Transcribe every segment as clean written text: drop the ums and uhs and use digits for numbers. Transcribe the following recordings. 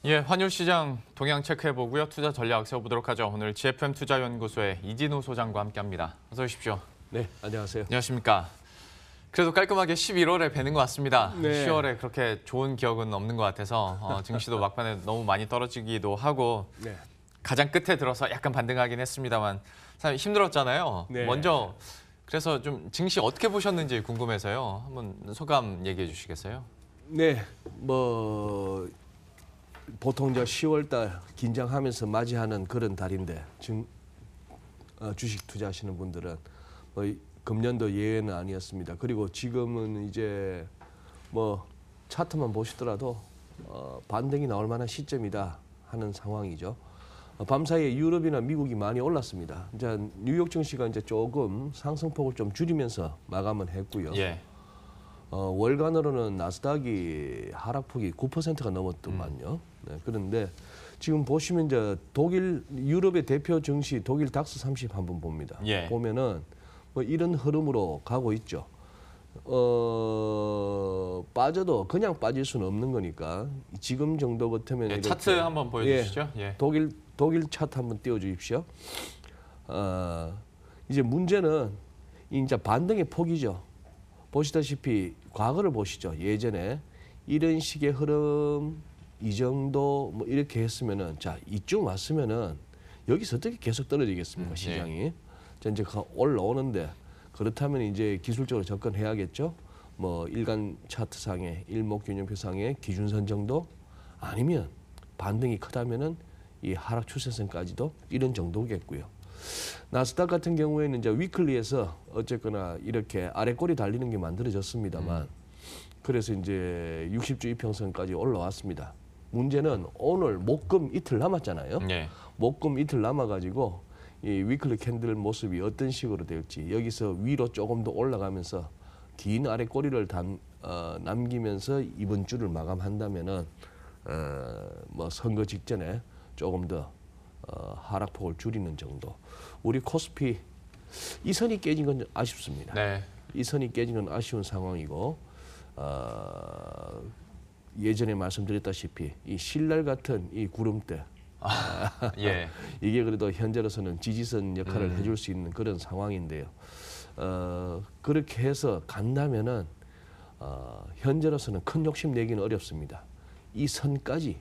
예, 환율 시장 동향 체크해 보고요. 투자 전략 세워보도록 하죠. 오늘 GFM 투자연구소의 이진우 소장과 함께합니다. 어서 오십시오. 네, 안녕하세요. 안녕하십니까. 그래도 깔끔하게 11월에 뵈는 것 같습니다. 네. 10월에 그렇게 좋은 기억은 없는 것 같아서 증시도 막판에 너무 많이 떨어지기도 하고 네. 가장 끝에 들어서 약간 반등하긴 했습니다만 참 힘들었잖아요. 네. 먼저 그래서 좀 증시 어떻게 보셨는지 궁금해서요. 한번 소감 얘기해 주시겠어요? 네, 보통 저 10월 달 긴장하면서 맞이하는 그런 달인데 주식 투자하시는 분들은 금년도 예외는 아니었습니다. 그리고 지금은 이제 차트만 보시더라도 반등이 나올 만한 시점이다 하는 상황이죠. 밤사이에 유럽이나 미국이 많이 올랐습니다. 이제 뉴욕 증시가 이제 조금 상승폭을 좀 줄이면서 마감을 했고요. 예. 월간으로는 나스닥이 하락폭이 9%가 넘었더만요. 네, 그런데 지금 보시면 이제 유럽의 대표 증시 독일 닥스 30 한번 봅니다. 예. 보면은 이런 흐름으로 가고 있죠. 빠져도 그냥 빠질 수는 없는 거니까 지금 정도 같으면 예, 차트 한번 보여주시죠. 예. 독일 차트 한번 띄워주십시오. 이제 문제는 이제 반등의 폭이죠. 보시다시피 과거를 보시죠. 예전에 이런 식의 흐름 이 정도 이렇게 했으면은 자 이쯤 왔으면은 여기서 어떻게 계속 떨어지겠습니까 시장이? 자 이제 올라오는데 그렇다면 이제 기술적으로 접근해야겠죠. 일간 차트상의 일목균형표상의 기준선 정도 아니면 반등이 크다면은 이 하락 추세선까지도 이런 정도겠고요. 나스닥 같은 경우에는 이제 위클리에서 어쨌거나 이렇게 아래 꼬리 달리는 게 만들어졌습니다만 그래서 이제 60주 이평선까지 올라왔습니다. 문제는 오늘 목금 이틀 남았잖아요. 예. 목금 이틀 남아가지고 이 위클리 캔들 모습이 어떤 식으로 될지 여기서 위로 조금 더 올라가면서 긴 아래 꼬리를 남기면서 이번 주를 마감한다면은 선거 직전에 조금 더 하락폭을 줄이는 정도. 우리 코스피 이 선이 깨진 건 아쉽습니다. 네. 이 선이 깨진 건 아쉬운 상황이고 예전에 말씀드렸다시피 이 신랄 같은 이 구름대 예. 이게 그래도 현재로서는 지지선 역할을 해줄 수 있는 그런 상황인데요. 그렇게 해서 간다면은 현재로서는 큰 욕심 내기는 어렵습니다. 이 선까지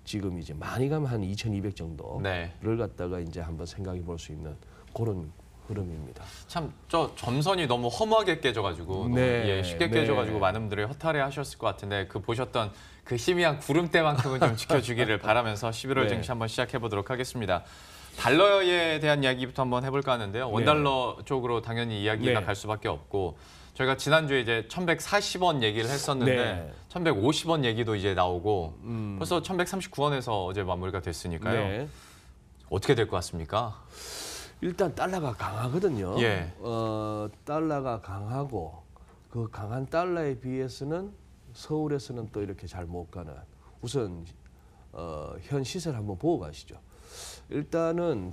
지금 이제 많이 가면 한 2,200 정도를 네. 갖다가 이제 한번 생각해 볼 수 있는 그런 흐름입니다. 참 저 점선이 너무 허무하게 깨져가지고 네, 쉽게 네. 깨져가지고 많은 분들이 허탈해하셨을 것 같은데 그 보셨던 그 희미한 구름대만큼은 좀 지켜주기를 바라면서 11월 네. 증시 한번 시작해 보도록 하겠습니다. 달러에 대한 이야기부터 한번 해볼까 하는데요. 원달러 쪽으로 당연히 이야기가 네. 갈 수밖에 없고 저희가 지난주에 이제 1,140원 얘기를 했었는데 네. 1,150원 얘기도 이제 나오고 벌써 1,139원에서 어제 마무리가 됐으니까요. 네. 어떻게 될 것 같습니까? 일단 달러가 강하거든요. 예. 달러가 강하고 그 강한 달러에 비해서는 서울에서는 또 이렇게 잘 못 가는 우선 현 시세를 한번 보고 가시죠. 일단은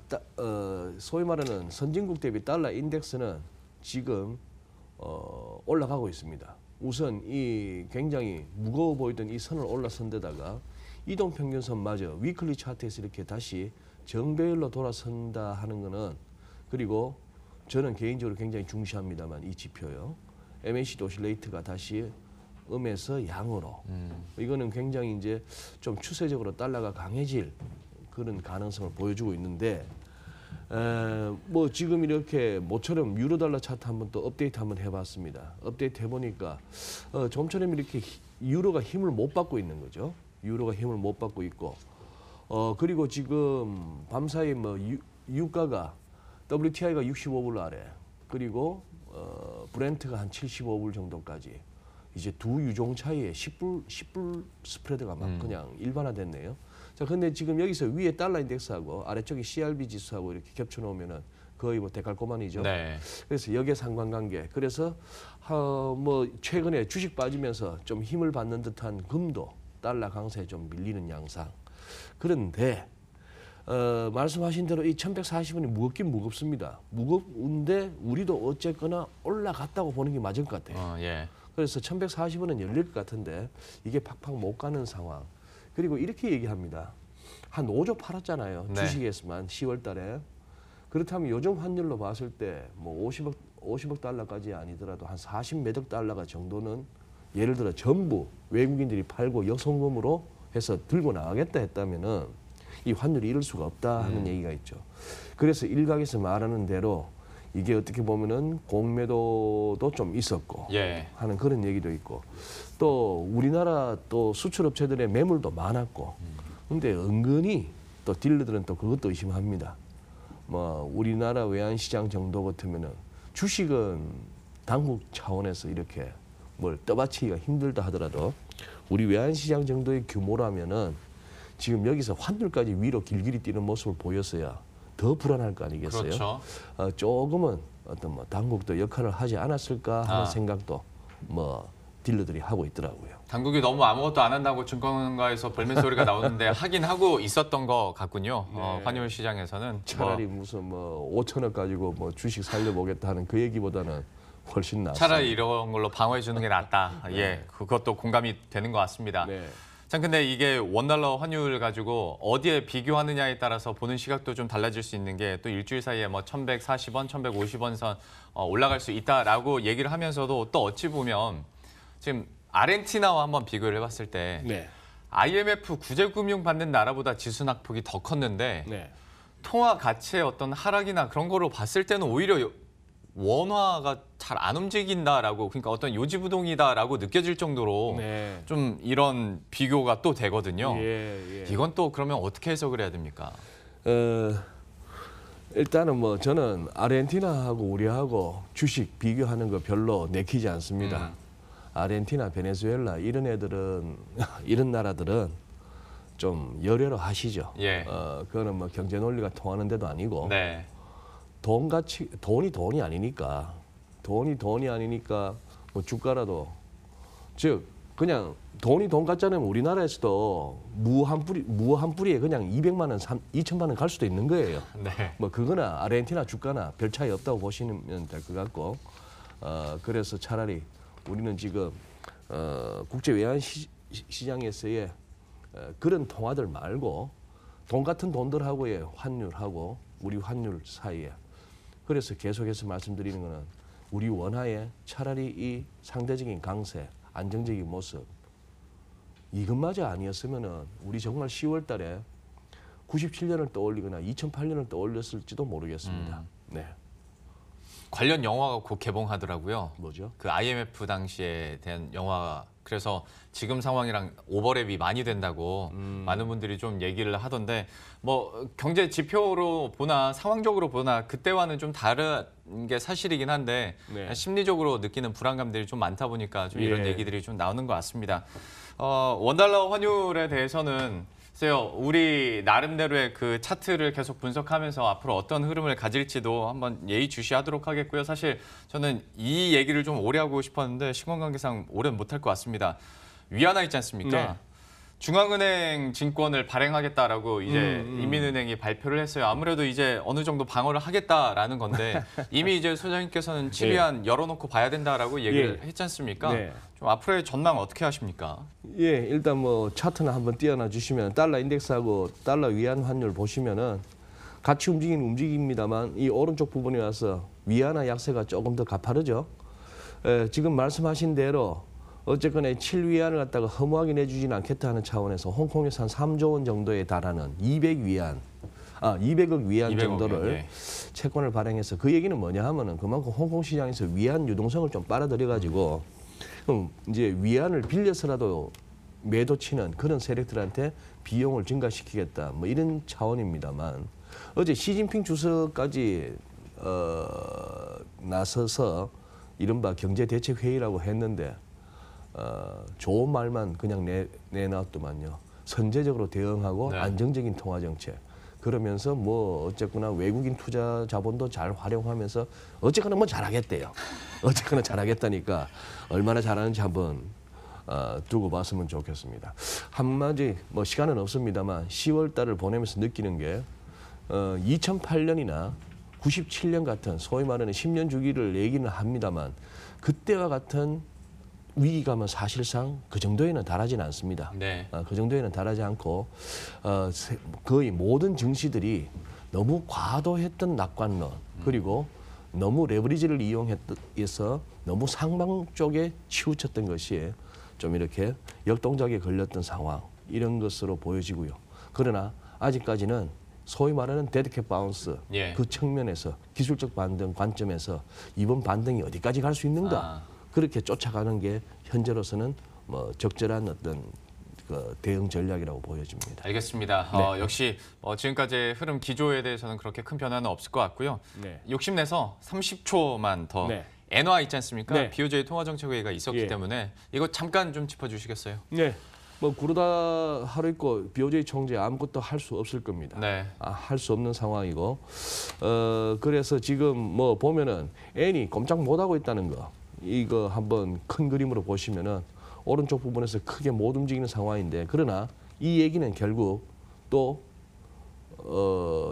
소위 말하는 선진국 대비 달러 인덱스는 지금 올라가고 있습니다. 우선 이 굉장히 무거워 보이던 이 선을 올라선 데다가 이동평균선마저 위클리 차트에서 이렇게 다시 정배열로 돌아선다 하는 거는 그리고 저는 개인적으로 굉장히 중시합니다만 이 지표요. MACD 오실레이트가 다시 음에서 양으로 이거는 굉장히 이제 좀 추세적으로 달러가 강해질 그런 가능성을 보여주고 있는데 지금 이렇게 모처럼 유로달러 차트 한번 또 업데이트 한번 해봤습니다. 업데이트 해보니까 좀처럼 이렇게 유로가 힘을 못 받고 있는 거죠. 유로가 힘을 못 받고 있고 그리고 지금 밤사이 유가가 WTI가 65불 아래 그리고 브렌트가 한 75불 정도까지 이제 두 유종 차이에 10불 스프레드가 막 그냥 일반화됐네요. 자, 근데 지금 여기서 위에 달러 인덱스하고 아래쪽에 CRB 지수하고 이렇게 겹쳐 놓으면은 거의 데칼코마니죠. 네. 그래서 역의 상관관계. 그래서 최근에 주식 빠지면서 좀 힘을 받는 듯한 금도 달러 강세에 좀 밀리는 양상. 그런데 말씀하신 대로 이 1,140원이 무겁긴 무겁습니다. 무겁은데 우리도 어쨌거나 올라갔다고 보는 게 맞을 것 같아요. 예. 그래서 1,140원은 열릴 것 같은데 이게 팍팍 못 가는 상황. 그리고 이렇게 얘기합니다. 한 5조 팔았잖아요. 네. 주식에서만 10월 달에. 그렇다면 요즘 환율로 봤을 때 뭐 50억 달러까지 아니더라도 한 40몇억 달러가 정도는 예를 들어 전부 외국인들이 팔고 여송금으로 해서 들고 나가겠다 했다면은 이 환율이 이럴 수가 없다 하는 얘기가 있죠. 그래서 일각에서 말하는 대로 이게 어떻게 보면은 공매도도 좀 있었고 예. 하는 그런 얘기도 있고 또 우리나라 또 수출업체들의 매물도 많았고 근데 은근히 또 딜러들은 또 그것도 의심합니다. 뭐 우리나라 외환시장 정도 같으면은 주식은 당국 차원에서 이렇게 뭘 떠받치기가 힘들다 하더라도 우리 외환시장 정도의 규모라면은 지금 여기서 환율까지 위로 길길이 뛰는 모습을 보였어야 더 불안할 거 아니겠어요? 그렇죠. 조금은 어떤 뭐 당국도 역할을 하지 않았을까 하는 생각도 뭐 딜러들이 하고 있더라고요. 당국이 너무 아무것도 안 한다고 증권가에서 벌민 소리가 나오는데 하긴 하고 있었던 것 같군요. 네. 환율 시장에서는 차라리 무슨 뭐 5천억 가지고 뭐 주식 살려보겠다 하는 그 얘기보다는 훨씬 낫습니다. 차라리 이런 걸로 방어해 주는 게 낫다. 예, 그것도 공감이 되는 것 같습니다. 네. 참 근데 이게 원달러 환율 가지고 어디에 비교하느냐에 따라서 보는 시각도 좀 달라질 수 있는 게 또 일주일 사이에 뭐 1,140원, 1,150원 선 올라갈 수 있다라고 얘기를 하면서도 또 어찌 보면 지금 아르헨티나와 한번 비교를 해봤을 때 네. IMF 구제금융 받는 나라보다 지수 낙폭이 더 컸는데 네. 통화 가치의 어떤 하락이나 그런 거로 봤을 때는 오히려 원화가 잘 안 움직인다라고 그러니까 어떤 요지부동이다라고 느껴질 정도로 네. 좀 이런 비교가 또 되거든요. 예, 예. 이건 또 그러면 어떻게 해석을 해야 됩니까? 일단은 뭐 저는 아르헨티나하고 우리하고 주식 비교하는 거 별로 내키지 않습니다. 아르헨티나, 베네수엘라 이런 애들은 이런 나라들은 좀 열애로 하시죠. 예. 그거는 뭐 경제 논리가 통하는 데도 아니고 네. 돈이 아니니까 뭐 주가라도 즉 그냥 돈이 돈 같잖아요. 우리나라에서도 무 한 뿌리에 그냥 200만 원, 2천만 원 갈 수도 있는 거예요. 네. 뭐 그거나 아르헨티나 주가나 별 차이 없다고 보시면 될 것 같고 그래서 차라리 우리는 지금 국제 외환 시장에서의 그런 통화들 말고 돈 같은 돈들하고의 환율하고 우리 환율 사이에 그래서 계속해서 말씀드리는 거는 우리 원화의 차라리 이 상대적인 강세, 안정적인 모습 이것마저 아니었으면은 우리 정말 10월 달에 97년을 떠올리거나 2008년을 떠올렸을지도 모르겠습니다. 네. 관련 영화가 곧 개봉하더라고요. 뭐죠? 그 IMF 당시에 대한 영화. 그래서 지금 상황이랑 오버랩이 많이 된다고 많은 분들이 좀 얘기를 하던데 뭐 경제 지표로 보나 상황적으로 보나 그때와는 좀 다른 게 사실이긴 한데 네. 심리적으로 느끼는 불안감들이 좀 많다 보니까 좀 이런 예. 얘기들이 좀 나오는 것 같습니다. 원달러 환율에 대해서는 글쎄요, 우리 나름대로의 그 차트를 계속 분석하면서 앞으로 어떤 흐름을 가질지도 한번 예의주시하도록 하겠고요. 사실 저는 이 얘기를 좀 오래 하고 싶었는데 시간 관계상 오래는 못할 것 같습니다. 위안화 있지 않습니까? 네. 중앙은행 증권을 발행하겠다라고 이제 인민은행이 발표를 했어요. 아무래도 이제 어느 정도 방어를 하겠다라는 건데 이미 이제 소장님께서는 치리안 열어놓고 봐야 된다라고 얘기를 했지 않습니까? 네. 좀 앞으로의 전망 어떻게 하십니까? 예, 일단 뭐 차트나 한번 띄워놔 주시면 달러 인덱스하고 달러 위안 환율 보시면은 같이 움직입니다만 이 오른쪽 부분에 와서 위안화 약세가 조금 더 가파르죠. 지금 말씀하신 대로 어쨌거나 7위안을 갖다가 허무하게 내주지는 않겠다 하는 차원에서 홍콩에서 한 3조 원 정도에 달하는 200억 위안 200억 정도를 예. 채권을 발행해서 그 얘기는 뭐냐 하면은 그만큼 홍콩 시장에서 위안 유동성을 좀 빨아들여 가지고 그럼 이제 위안을 빌려서라도 매도 치는 그런 세력들한테 비용을 증가시키겠다 뭐 이런 차원입니다만 어제 시진핑 주석까지 나서서 이른바 경제대책회의라고 했는데 좋은 말만 그냥 내놨더만요. 선제적으로 대응하고 네. 안정적인 통화 정책. 그러면서 뭐 어쨌거나 외국인 투자 자본도 잘 활용하면서 어쨌거나 뭐 잘하겠대요. 어쨌거나 잘하겠다니까 얼마나 잘하는지 한번 두고 봤으면 좋겠습니다. 한마디 뭐 시간은 없습니다만 10월 달을 보내면서 느끼는 게 2008년이나 97년 같은 소위 말하는 10년 주기를 얘기는 합니다만 그때와 같은 위기감은 사실상 그 정도에는 달하지는 않습니다. 네. 그 정도에는 달하지 않고 거의 모든 증시들이 너무 과도했던 낙관론 그리고 너무 레버리지를 이용해서 너무 상방 쪽에 치우쳤던 것이 좀 이렇게 역동작에 걸렸던 상황 이런 것으로 보여지고요. 그러나 아직까지는 소위 말하는 데드캣 바운스 예. 그 측면에서 기술적 반등 관점에서 이번 반등이 어디까지 갈 수 있는가 그렇게 쫓아가는 게 현재로서는 뭐 적절한 어떤 그 대응 전략이라고 보여집니다. 알겠습니다. 네. 역시 지금까지의 흐름 기조에 대해서는 그렇게 큰 변화는 없을 것 같고요. 네. 욕심내서 30초만 더 네. 엔화 있지 않습니까? 네. BOJ 통화정책회의가 있었기 예. 때문에 이거 잠깐 좀 짚어주시겠어요? 네. 뭐 그러다 하루 있고 BOJ 총재 아무것도 할 수 없을 겁니다. 네. 할 수 없는 상황이고 그래서 지금 뭐 보면은 엔이 꼼짝 못 하고 있다는 거 이거 한번 큰 그림으로 보시면은 오른쪽 부분에서 크게 못 움직이는 상황인데 그러나 이 얘기는 결국 또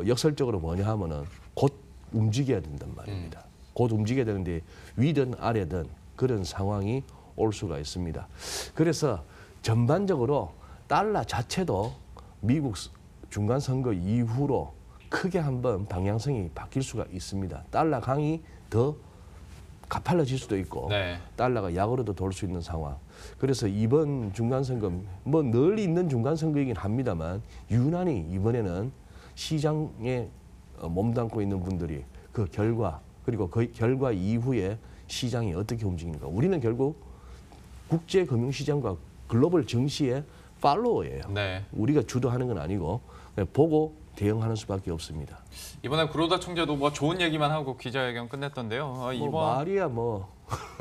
역설적으로 뭐냐 하면은 곧 움직여야 된단 말입니다. 곧 움직여야 되는데 위든 아래든 그런 상황이 올 수가 있습니다. 그래서 전반적으로 달러 자체도 미국 중간 선거 이후로 크게 한번 방향성이 바뀔 수가 있습니다. 달러 강이 더 가팔라질 수도 있고 네. 달러가 약으로도 돌 수 있는 상황. 그래서 이번 중간 선거 뭐 늘 있는 중간 선거이긴 합니다만 유난히 이번에는 시장에 몸담고 있는 분들이 그 결과 그리고 그 결과 이후에 시장이 어떻게 움직이는가. 우리는 결국 국제 금융시장과 글로벌 증시의 팔로워예요. 네. 우리가 주도하는 건 아니고 그냥 보고 대응하는 수밖에 없습니다. 이번에 구로다 총재도 뭐 좋은 얘기만 하고 기자회견 끝냈던데요. 뭐 이번 말이야 뭐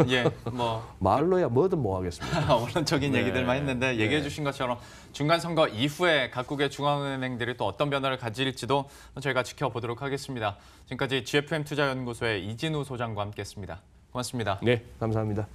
예, 뭐 말로야 뭐든 뭐 하겠습니다. 원론적인 네. 얘기들만 했는데 네. 얘기해 주신 것처럼 중간 선거 이후에 각국의 중앙은행들이 또 어떤 변화를 가질지도 저희가 지켜보도록 하겠습니다. 지금까지 GFM 투자연구소의 이진우 소장과 함께했습니다. 고맙습니다. 네, 감사합니다.